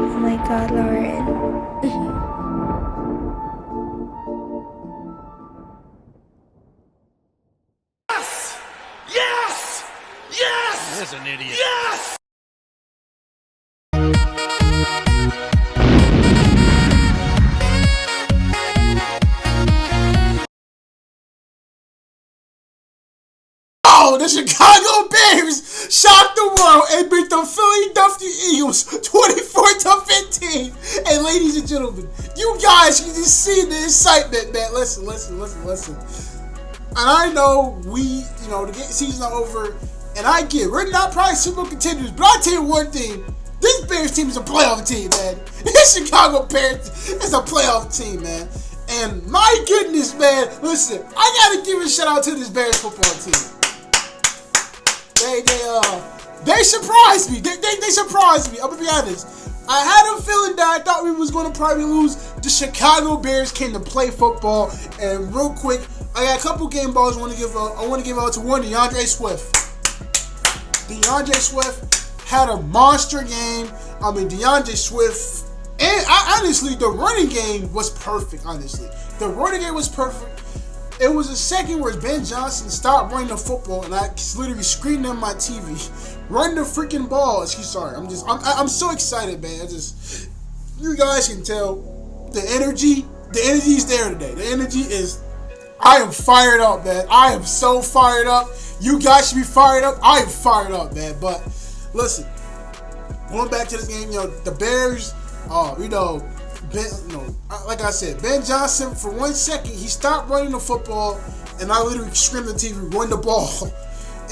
Oh my God, Lauren. Yes! Yes! That's an idiot. Yes! Oh, the Chicago Bears shocked the world and beat the Philadelphia Eagles 24-15. And ladies and gentlemen, you guys can just see the excitement, man. Listen. And I know the season's not over, and I get it. We're not probably Super Bowl contenders, but I'll tell you one thing. This Bears team is a playoff team, man. This Chicago Bears is a playoff team, man. And my goodness, man, listen, I gotta give a shout out to this Bears football team. They surprised me. They surprised me. I'm gonna be honest. I had a feeling that I thought we was gonna probably lose. The Chicago Bears came to play football, and real quick, I got a couple game balls I want to give out to one, DeAndre Swift. DeAndre Swift had a monster game. I mean, DeAndre Swift, and honestly, the running game was perfect. Honestly, the running game was perfect. It was a second where Ben Johnson stopped running the football, and I literally screamed on my TV, "Run the freaking ball!" I'm so excited, man. You guys can tell the energy is there today. The energy is. I am fired up, man. I am so fired up. You guys should be fired up. I am fired up, man. But listen, going back to this game, the Bears, like I said, Ben Johnson, for 1 second, he stopped running the football, and I literally screamed at the TV, "Run the ball."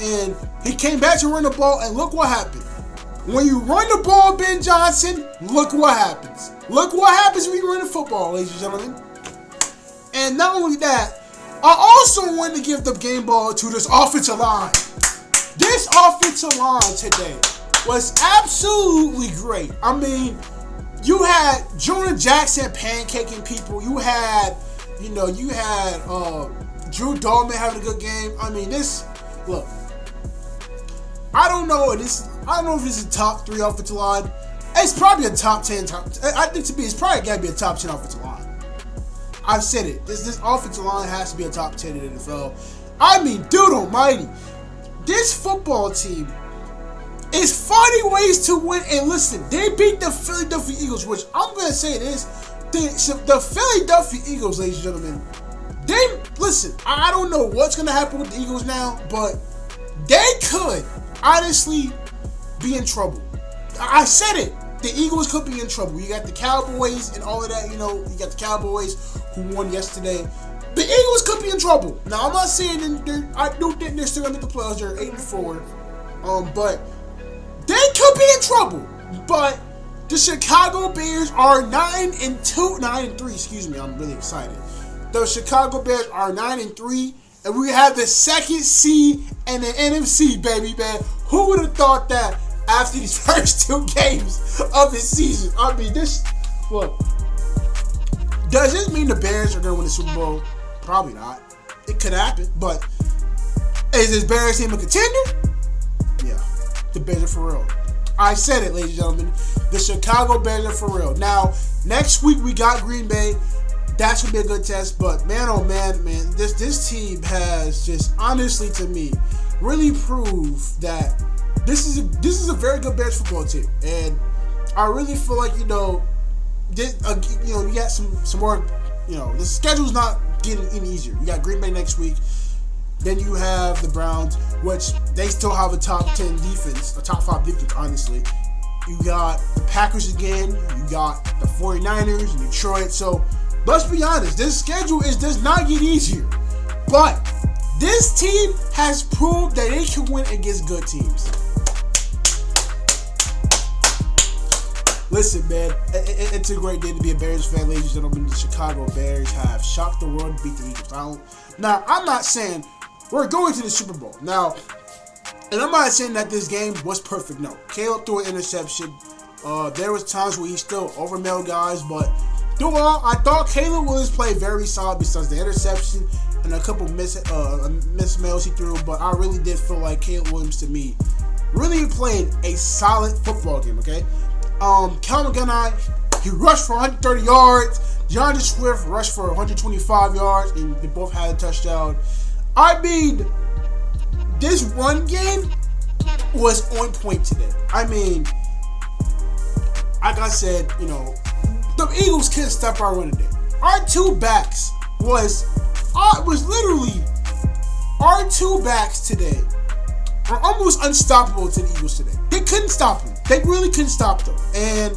And he came back to run the ball, and look what happened. When you run the ball, Ben Johnson, look what happens. Look what happens when you run the football, ladies and gentlemen. And not only that, I also wanted to give the game ball to this offensive line. This offensive line today was absolutely great. I mean, you had Jonah Jackson pancaking people. You had Drew Dalman having a good game. I mean, look, I don't know if this is a top 3 offensive line. It's probably a top 10. I think to me, it's probably got to be a top 10 offensive line. I've said it. This offensive line has to be a top 10 in the NFL. I mean, dude almighty. This football team is finding ways to win. And listen, they beat the Philadelphia Eagles, which I'm going to say this. The Philadelphia Eagles, ladies and gentlemen, I don't know what's going to happen with the Eagles now, but they could honestly be in trouble. I said it. The Eagles could be in trouble. You got the Cowboys and all of that, you got the Cowboys who won yesterday. The Eagles could be in trouble. Now, I'm not saying I do think they're still going to make the playoffs. They're 8-4. But they could be in trouble. But the Chicago Bears are 9-3, excuse me. I'm really excited. The Chicago Bears are 9-3. And we have the second seed in the NFC, baby, man. Who would have thought that? After these first 2 games of the season. I mean, look, does this mean the Bears are going to win the Super Bowl? Probably not. It could happen, but is this Bears team a contender? Yeah, the Bears are for real. I said it, ladies and gentlemen. The Chicago Bears are for real. Now, next week we got Green Bay. That's going to be a good test, but man, oh man, this team has just, honestly to me, really proved that this is a very good Bears football team, and I really feel like you got some more. The schedule's not getting any easier. You got Green Bay next week, then you have the Browns, which they still have a top 10 defense, a top 5 defense, honestly. You got the Packers again. You got the 49ers and Detroit. So let's be honest, this schedule does not get easier, but this team has proved that they can win against good teams. Listen, man, it's a great day to be a Bears fan, ladies and gentlemen. The Chicago Bears have shocked the world and beat the Eagles. Now, I'm not saying we're going to the Super Bowl. Now, and I'm not saying that this game was perfect. No, Caleb threw an interception. There was times where he still overmailed guys, but through all, I thought Caleb Williams played very solid besides the interception and a couple mismails he threw. But I really did feel like Caleb Williams, to me, really played a solid football game. Okay. Calvin Gunnar, he rushed for 130 yards. DeAndre Swift rushed for 125 yards, and they both had a touchdown. I mean, this run game was on point today. I mean, like I said, you know, the Eagles couldn't stop our run today. Our two backs was literally our two backs today are almost unstoppable to the Eagles today. They couldn't stop them. They really couldn't stop them. And,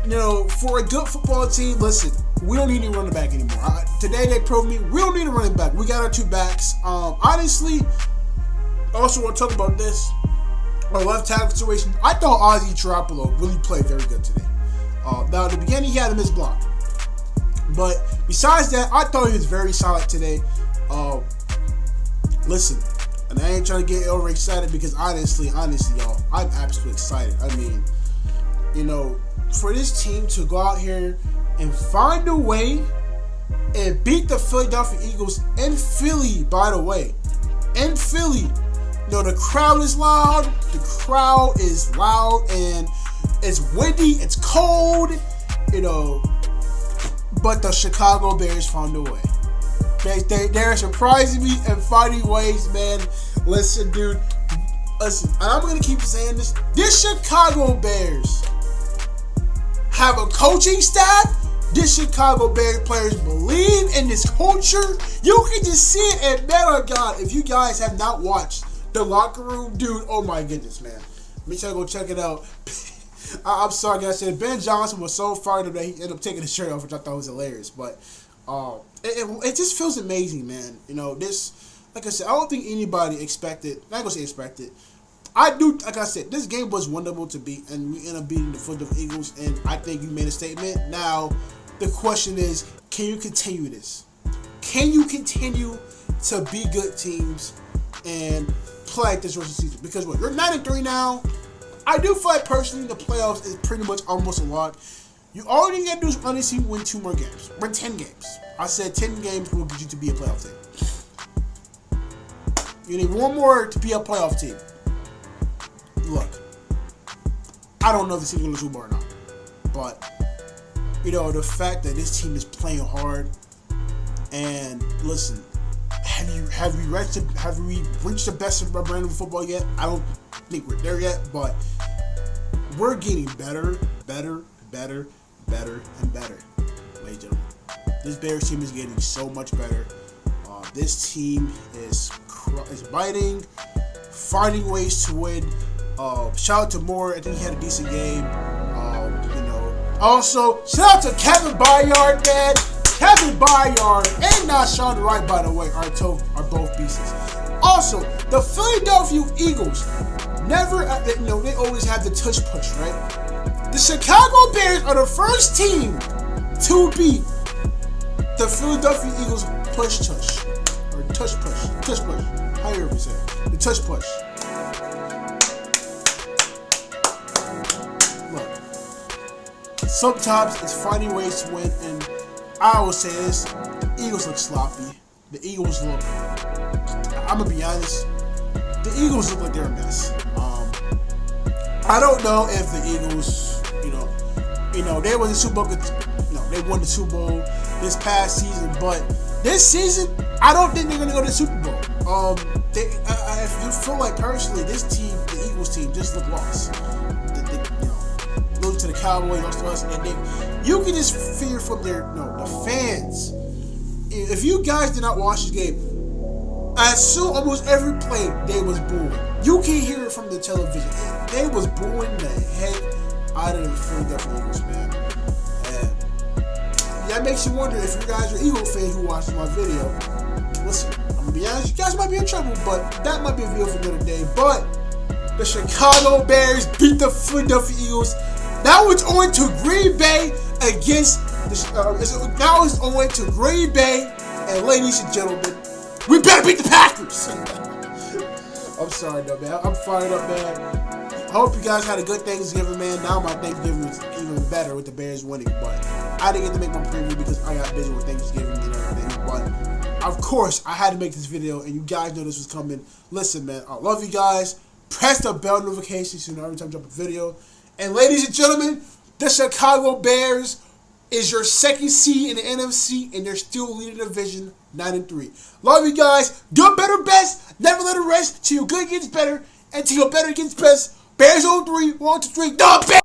you know, for a good football team, listen, we don't need any running back anymore. Today they proved me we don't need a running back. We got our two backs. Honestly, I also want to talk about this. Our left tackle situation. I thought Ozzie Garoppolo really played very good today. Now, at the beginning, he had a missed block. But besides that, I thought he was very solid today. Listen, and I ain't trying to get over excited because honestly, y'all, I'm absolutely excited. I mean, you know, for this team to go out here and find a way and beat the Philadelphia Eagles in Philly, by the way. In Philly. You know, the crowd is loud. The crowd is loud and it's windy. It's cold. You know, but the Chicago Bears found a way. They're surprising me and finding ways, man. Listen, dude. Listen, and I'm going to keep saying this. This Chicago Bears have a coaching staff. This Chicago Bears players believe in this culture. You can just see it. And man, oh God, if you guys have not watched The Locker Room, dude, oh my goodness, man. Make sure to go check it out. I'm sorry, guys. I said Ben Johnson was so fired up that he ended up taking his shirt off, which I thought was hilarious. But it just feels amazing, man. You know, this, like I said, I don't think anybody expected. Not gonna say expected. I do, like I said, this game was winnable to beat, and we ended up beating the Philadelphia Eagles. And I think you made a statement. Now, the question is, can you continue this? Can you continue to be good teams and play like this rest of the season? Because what, you're 9-3 now. I do feel like personally the playoffs is pretty much almost a lock. You all you gotta do is honestly win 2 more games. Win 10 games. I said 10 games will get you to be a playoff team. You need 1 more to be a playoff team. Look, I don't know if this team's gonna lose Super Bowl or not, but you know the fact that this team is playing hard. And listen, have we reached the best of our brand of football yet? I don't think we're there yet, but we're getting better, and better. Ladies and gentlemen, this Bears team is getting so much better. This team is biting, finding ways to win. Shout out to Moore. I think he had a decent game. You know. Also, shout out to Kevin Byard, man. Kevin Byard and Nahshon Wright, by the way, are both beasts. Also, the Philadelphia Eagles never, you know, they always have the tush push, right? The Chicago Bears are the first team to beat the Philadelphia Eagles tush push. How you ever say it? The tush push. Look, sometimes it's finding ways to win, and I always say this: the Eagles look sloppy. The Eagles look. I'm gonna be honest. The Eagles look like they're a mess. I don't know if the Eagles, you know, they won the Super Bowl. They won the Super Bowl this past season, but this season, I don't think they're gonna go to the Super Bowl. I feel like personally, this team, the Eagles team, just look lost. Lose to the Cowboys, lost to us, and you can just fear from the fans. If you guys did not watch this game, I assume almost every play they was booing. You can hear it from the television. They was booing the heck out of the Philadelphia Eagles, man. And that makes you wonder if you guys are Eagle fans who watched my video. Listen, I'm gonna be honest, you guys might be in trouble, but that might be a video for another day. But the Chicago Bears beat the Philadelphia Eagles. That was on to Green Bay against that was on to Green Bay, and ladies and gentlemen, we better beat the Packers. I'm sorry though, man. I'm fired up, man. I hope you guys had a good Thanksgiving, man. Now my Thanksgiving is even better with the Bears winning, but I didn't get to make my preview because I got busy with Thanksgiving and everything. But of course, I had to make this video, and you guys know this was coming. Listen, man, I love you guys. Press the bell notification so you know every time I drop a video. And ladies and gentlemen, the Chicago Bears is your second seed in the NFC, and they're still leading the division 9-3. Love you guys. Good, better, best. Never let it rest till your good gets better and till your better gets best. Bears on 3. 1, 2, 3. The Bears!